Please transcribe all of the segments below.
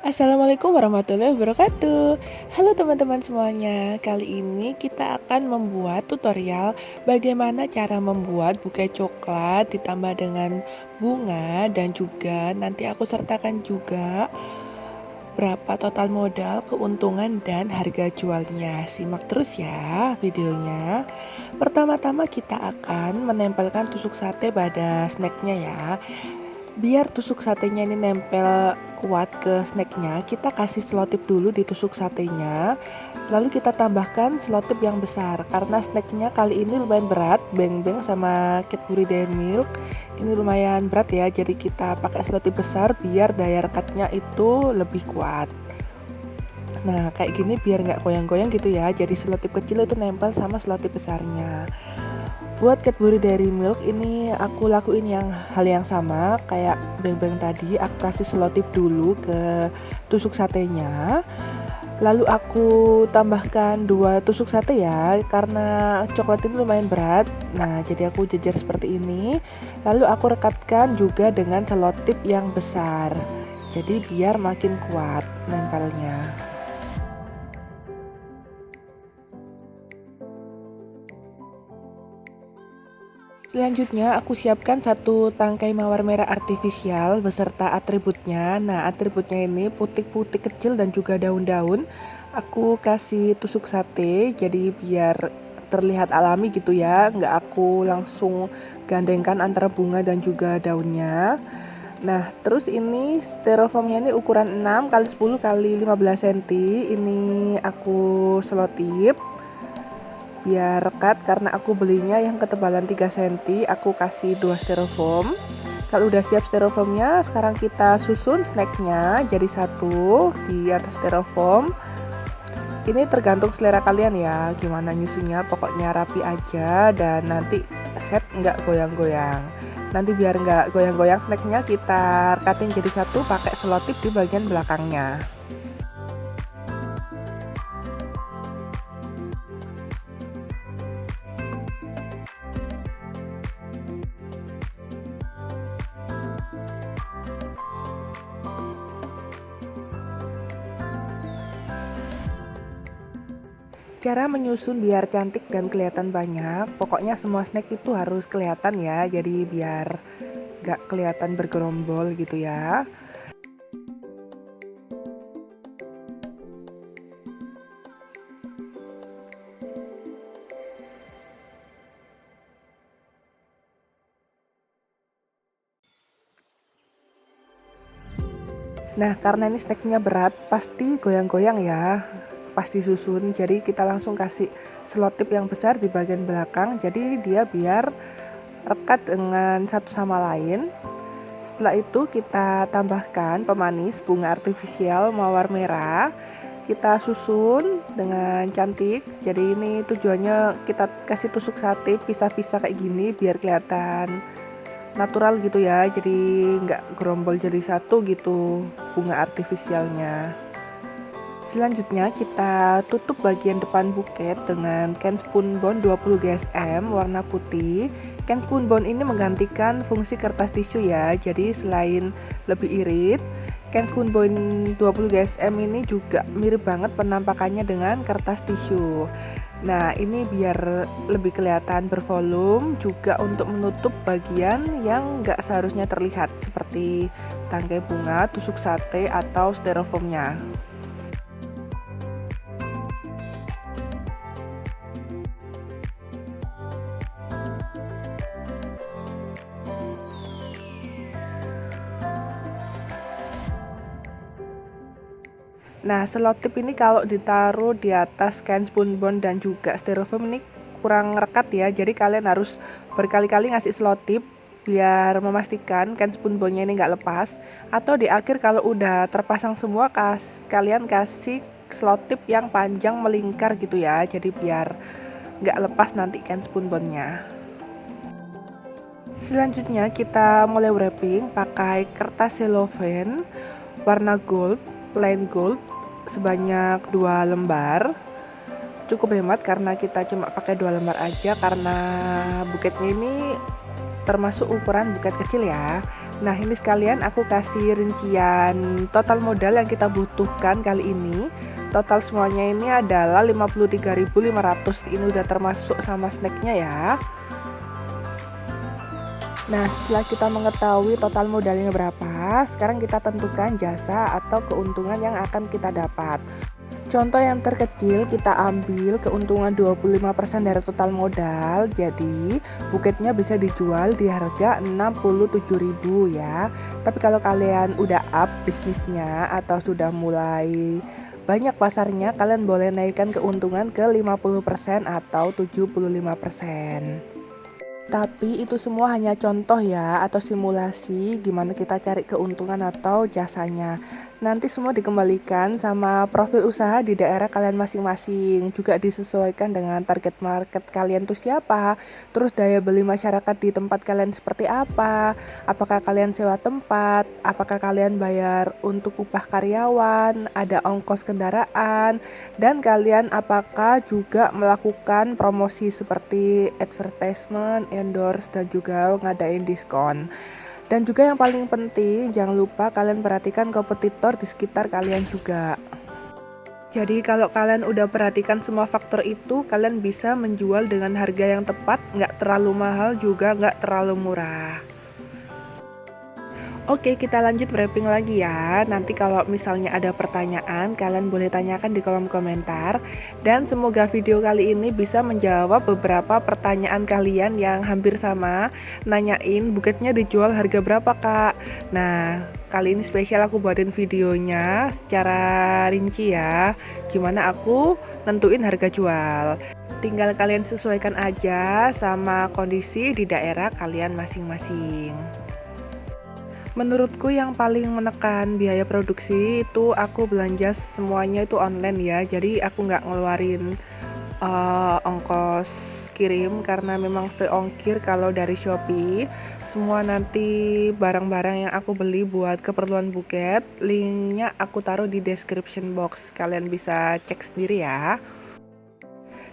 Assalamualaikum warahmatullahi wabarakatuh. Halo teman-teman semuanya. Kali ini kita akan membuat tutorial bagaimana cara membuat buke coklat ditambah dengan bunga dan juga nanti aku sertakan juga berapa total modal, keuntungan dan harga jualnya. Simak terus ya videonya. Pertama-tama kita akan menempelkan tusuk sate pada snacknya ya. Biar tusuk satenya ini nempel kuat ke snacknya, kita kasih selotip dulu di tusuk satenya. Lalu kita tambahkan selotip yang besar karena snacknya kali ini lumayan berat, beng-beng sama Cadbury Dairy Milk. Ini lumayan berat ya, jadi kita pakai selotip besar biar daya rekatnya itu lebih kuat. Nah kayak gini biar nggak goyang-goyang gitu ya, jadi selotip kecil itu nempel sama selotip besarnya. Buat Cadbury Dairy Milk ini aku lakuin hal yang sama kayak beng-beng tadi, aku kasih selotip dulu ke tusuk satenya. Lalu aku tambahkan 2 tusuk sate ya, karena coklat ini lumayan berat. Nah, jadi aku jejer seperti ini. Lalu aku rekatkan juga dengan selotip yang besar. Jadi biar makin kuat nempelnya. Selanjutnya aku siapkan satu tangkai mawar merah artifisial beserta atributnya. Nah, atributnya ini putik-putik kecil dan juga daun-daun. Aku kasih tusuk sate jadi biar terlihat alami gitu ya. Nggak aku langsung gandengkan antara bunga dan juga daunnya. Nah, terus ini styrofoamnya ini ukuran 6 x 10 x 15 cm. Ini aku selotip biar rekat karena aku belinya yang ketebalan 3 cm. Aku kasih 2 styrofoam. Kalau udah siap styrofoamnya, sekarang kita susun snacknya jadi satu di atas styrofoam. Ini tergantung selera kalian ya, gimana nyusunnya, pokoknya rapi aja dan nanti set nggak goyang-goyang. Nanti biar nggak goyang-goyang snacknya kita rekatin jadi satu pakai selotip di bagian belakangnya. Cara menyusun biar cantik dan kelihatan banyak, pokoknya semua snack itu harus kelihatan ya, jadi biar nggak kelihatan bergerombol gitu ya. Nah, karena ini snacknya berat, pasti goyang-goyang ya, pasti susun. Jadi kita langsung kasih selotip yang besar di bagian belakang, jadi dia biar rekat dengan satu sama lain. Setelah itu kita tambahkan pemanis bunga artifisial mawar merah. Kita susun dengan cantik. Jadi ini tujuannya kita kasih tusuk sate pisah-pisah kayak gini biar kelihatan natural gitu ya. Jadi nggak gerombol jadi satu gitu bunga artifisialnya. Selanjutnya kita tutup bagian depan buket dengan can spoon bond 20 GSM warna putih. Can spoon bond ini menggantikan fungsi kertas tisu ya. Jadi selain lebih irit, can spoon bond 20 GSM ini juga mirip banget penampakannya dengan kertas tisu. Nah, ini biar lebih kelihatan bervolume, juga untuk menutup bagian yang nggak seharusnya terlihat seperti tangkai bunga, tusuk sate, atau styrofoamnya. Nah, selotip ini kalau ditaruh di atas can spoon bond dan juga styrofoam ini kurang rekat ya. Jadi kalian harus berkali-kali ngasih selotip biar memastikan can spoon bondnya ini nggak lepas. Atau di akhir kalau udah terpasang semua, kalian kasih selotip yang panjang melingkar gitu ya. Jadi biar nggak lepas nanti can spoon bondnya. Selanjutnya kita mulai wrapping pakai kertas cellophane warna gold, plain gold sebanyak 2 lembar. Cukup hemat karena kita cuma pakai 2 lembar aja karena buketnya ini termasuk ukuran buket kecil ya. Nah ini sekalian aku kasih rincian total modal yang kita butuhkan kali ini. Total semuanya ini adalah 53.500. Ini udah termasuk sama snacknya ya. Nah, setelah kita mengetahui total modalnya berapa, sekarang kita tentukan jasa atau keuntungan yang akan kita dapat. Contoh yang terkecil, kita ambil keuntungan 25% dari total modal, jadi buketnya bisa dijual di harga 67.000 ya. Tapi kalau kalian udah up bisnisnya atau sudah mulai banyak pasarnya, kalian boleh naikkan keuntungan ke 50% atau 75%. Tapi itu semua hanya contoh ya, atau simulasi gimana kita cari keuntungan atau jasanya. Nanti semua dikembalikan sama profil usaha di daerah kalian masing-masing. Juga disesuaikan dengan target market kalian tuh siapa. Terus daya beli masyarakat di tempat kalian seperti apa. Apakah kalian sewa tempat, apakah kalian bayar untuk upah karyawan, ada ongkos kendaraan, dan kalian apakah juga melakukan promosi seperti advertisement, endorse, dan juga ngadain diskon. Dan juga yang paling penting, jangan lupa kalian perhatikan kompetitor di sekitar kalian juga. Jadi kalau kalian udah perhatikan semua faktor itu, kalian bisa menjual dengan harga yang tepat, nggak terlalu mahal juga nggak terlalu murah. Oke, kita lanjut wrapping lagi ya. Nanti kalau misalnya ada pertanyaan, kalian boleh tanyakan di kolom komentar. Dan semoga video kali ini bisa menjawab beberapa pertanyaan kalian yang hampir sama. Nanyain buketnya dijual harga berapa, Kak? Nah, kali ini spesial aku buatin videonya secara rinci ya. Gimana aku nentuin harga jual. Tinggal kalian sesuaikan aja sama kondisi di daerah kalian masing-masing. Menurutku yang paling menekan biaya produksi itu aku belanja semuanya itu online ya. Jadi aku nggak ngeluarin ongkos kirim karena memang free ongkir kalau dari Shopee. Semua nanti barang-barang yang aku beli buat keperluan buket, linknya aku taruh di description box. Kalian bisa cek sendiri ya.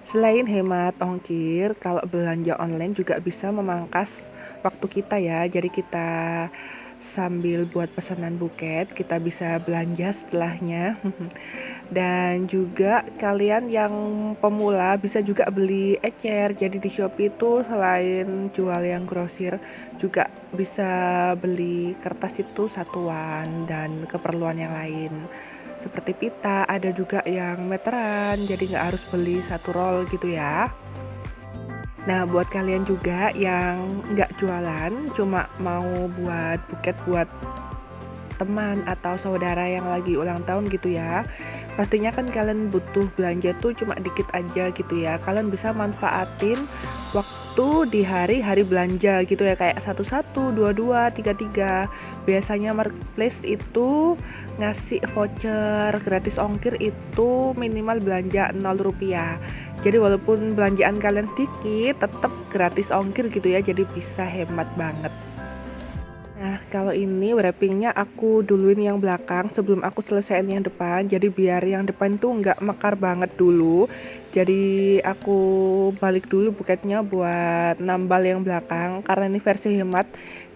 Selain hemat ongkir, kalau belanja online juga bisa memangkas waktu kita ya. Jadi kita sambil buat pesanan buket, kita bisa belanja setelahnya. Dan juga kalian yang pemula bisa juga beli ecer. Jadi di Shopee itu selain jual yang grosir, juga bisa beli kertas itu satuan dan keperluan yang lain. Seperti pita, ada juga yang meteran, jadi nggak harus beli satu roll gitu ya. Nah, buat kalian juga yang nggak jualan, cuma mau buat buket buat teman atau saudara yang lagi ulang tahun gitu ya. Pastinya kan kalian butuh belanja tuh cuma dikit aja gitu ya. Kalian bisa manfaatin waktu di hari-hari belanja gitu ya, kayak 11, 22, 33. Biasanya marketplace itu ngasih voucher gratis ongkir itu minimal belanja 0 rupiah. Jadi walaupun belanjaan kalian sedikit, tetap gratis ongkir gitu ya, jadi bisa hemat banget. Nah, kalau ini wrappingnya aku duluin yang belakang sebelum aku selesaiin yang depan. Jadi biar yang depan tuh nggak mekar banget dulu. Jadi aku balik dulu buketnya buat nambal yang belakang karena ini versi hemat.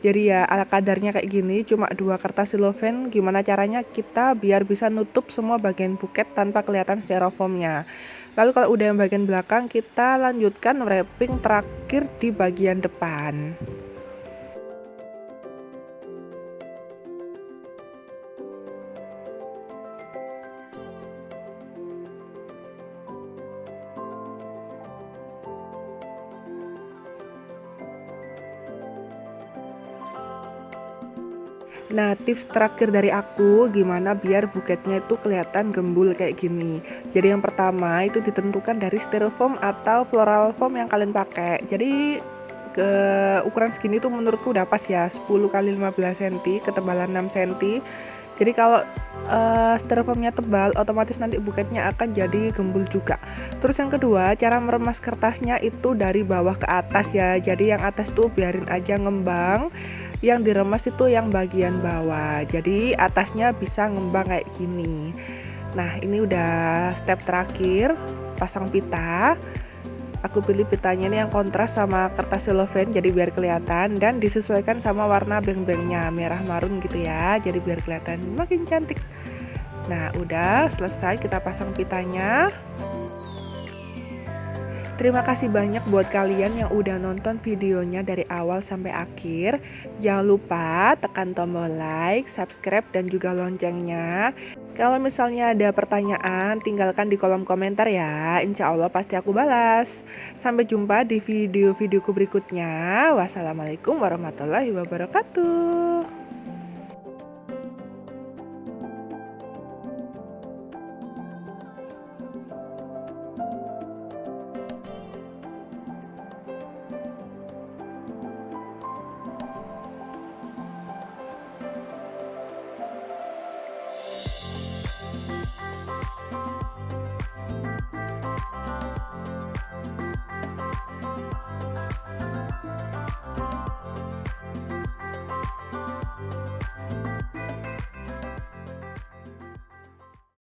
Jadi ya ala kadarnya kayak gini, cuma 2 kertas cellophane. Gimana caranya kita biar bisa nutup semua bagian buket tanpa kelihatan styrofoamnya. Lalu kalau udah yang bagian belakang, kita lanjutkan wrapping terakhir di bagian depan. Nah, tips terakhir dari aku gimana biar buketnya itu kelihatan gembul kayak gini. Jadi yang pertama itu ditentukan dari styrofoam atau floral foam yang kalian pakai. Jadi ke ukuran segini tuh menurutku udah pas ya, 10 kali 15 cm, ketebalan 6 cm. Jadi kalau styrofoamnya tebal, otomatis nanti buketnya akan jadi gembul juga. Terus yang kedua, cara meremas kertasnya itu dari bawah ke atas ya. Jadi yang atas tuh biarin aja ngembang, yang diremas itu yang bagian bawah. Jadi atasnya bisa ngembang kayak gini. Nah, ini udah step terakhir, pasang pita. Aku pilih pitanya ini yang kontras sama kertas cellophane jadi biar kelihatan, dan disesuaikan sama warna beng-bengnya, merah marun gitu ya, jadi biar kelihatan makin cantik. Nah, udah selesai kita pasang pitanya. Terima kasih banyak buat kalian yang udah nonton videonya dari awal sampai akhir. Jangan lupa tekan tombol like, subscribe, dan juga loncengnya. Kalau misalnya ada pertanyaan, tinggalkan di kolom komentar ya. Insya Allah pasti aku balas. Sampai jumpa di video-videoku berikutnya. Wassalamualaikum warahmatullahi wabarakatuh.